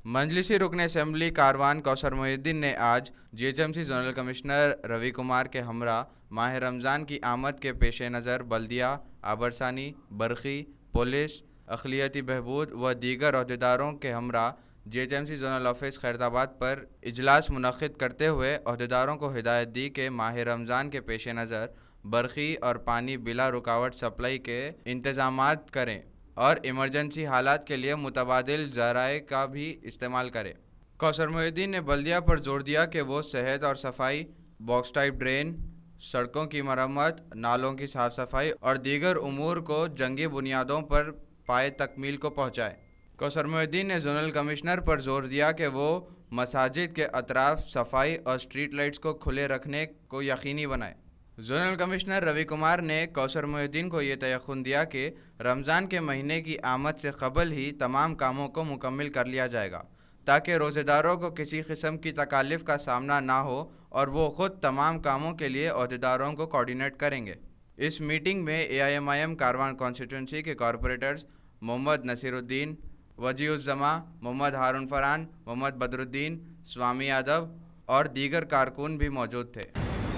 मजलिसी रुकन असम्बली कारवान कौसर मोहिउद्दीन ने आज GHMC zonal commissioner Ravi Kumar के हमरा माह रमज़ान की आमद के पेश नज़र बल्दिया, आबरसानी, बरखी, पुलिस, अक़लियती बहबूद व दीगर अहदेदारों के हमरा जीएचएमसी जोनल ऑफिस खैरताबाद पर इजलास मुनक़्क़िद करते हुए अहदेदारों को हिदायत दी कि माह रमज़ान के पेश नज़र बरखी और पानी बिला रुकावट सप्लाई के इंतज़ामात करें और इमरजेंसी हालात के लिए मुतबादिल ज़राए का भी इस्तेमाल करें। कौसर मोहिउद्दीन ने बल्दिया पर जोर दिया कि वो सेहत और सफाई, बॉक्स टाइप ड्रेन, सड़कों की मरम्मत, नालों की साफ़ सफाई और दीगर उमूर को जंगी बुनियादों पर पाए तकमील को पहुँचाए। कौसर मोहिउद्दीन ने जोनल कमिश्नर पर जोर दिया कि वो मसाजिद के अतराफ सफाई और स्ट्रीट लाइट्स को खुले रखने को यकीनी बनाए। जोनल कमिश्नर रवि कुमार ने कौसर मोहिउद्दीन को ये तयक़ुन दिया कि रमज़ान के महीने की आमद से कबल ही तमाम कामों को मुकम्मल कर लिया जाएगा ताकि रोज़ेदारों को किसी किस्म की तकालीफ का सामना ना हो और वो ख़ुद तमाम कामों के लिए अहदेदारों को कोऑर्डिनेट करेंगे। इस मीटिंग में AIMIM कारवान कॉन्स्टिट्यूंसी के कॉरपोरेटर्स मोहम्मद नसीरुद्दीन, वजीउज़्ज़मा, मोहम्मद हारून फरहान, मोहम्मद बदरुद्दीन, स्वामी यादव और दीगर कारकुन भी मौजूद थे।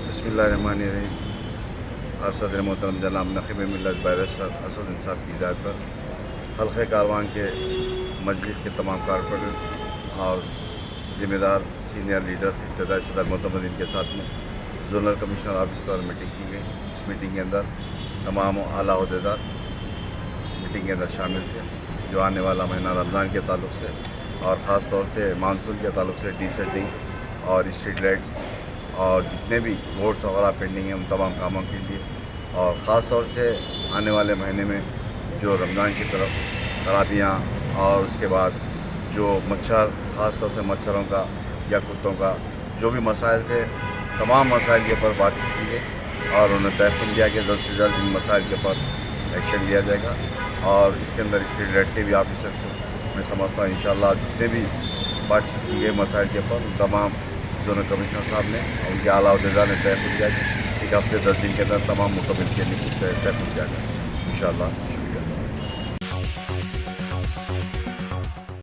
बिस्मिल्लाहिर्रहमानिर्रहीम। आज सदर मोहतरम जनाब नक़ीब मिल्लत बैरिस्टर असद इंसाफ की हिदायत पर हल्क़े कारवान के मजलिस के तमाम कारपोरेटर और ज़िम्मेदार सीनियर लीडर इब्तदाई सदर मोहतरम के साथ में जोनल कमिश्नर ऑफिस पर मीटिंग की गई। इस मीटिंग के अंदर तमाम आला अहदेदार मीटिंग के अंदर शामिल थे जो आने वाला महीना रमज़ान के ताल्लुक़ से और ख़ास तौर से मानसून के ताल्लुक़ से डीसेटिंग और स्ट्रीट लाइट्स और जितने भी रोड्स वगैरह पेंडिंग हैं उन तमाम कामों के लिए और ख़ास तौर से आने वाले महीने में जो रमज़ान की तरफ खराबियाँ और उसके बाद जो मच्छर ख़ास तौर से मच्छरों का या कुत्तों का जो भी मसाइल थे तमाम मसाइल के ऊपर बातचीत की गई और उन्होंने तयक़ुन दिया कि जल्द से जल्द इन मसाइल के ऊपर एक्शन लिया जाएगा और इसके अंदर स्ट्रीट लाइट के भी ऑफिसर थे। मैं समझता हूँ इंशाअल्लाह जितने भी बातचीत की गई मसाइल के ऊपर तमाम जोनल कमिश्नर साहब ने और उनके आला अहदेदार ने तयक़ुन किया कि एक हफ़्ते 10 दिन के अंदर तमाम मुकम्मल करने की तयक़ुन किया जाए इंशाअल्लाह।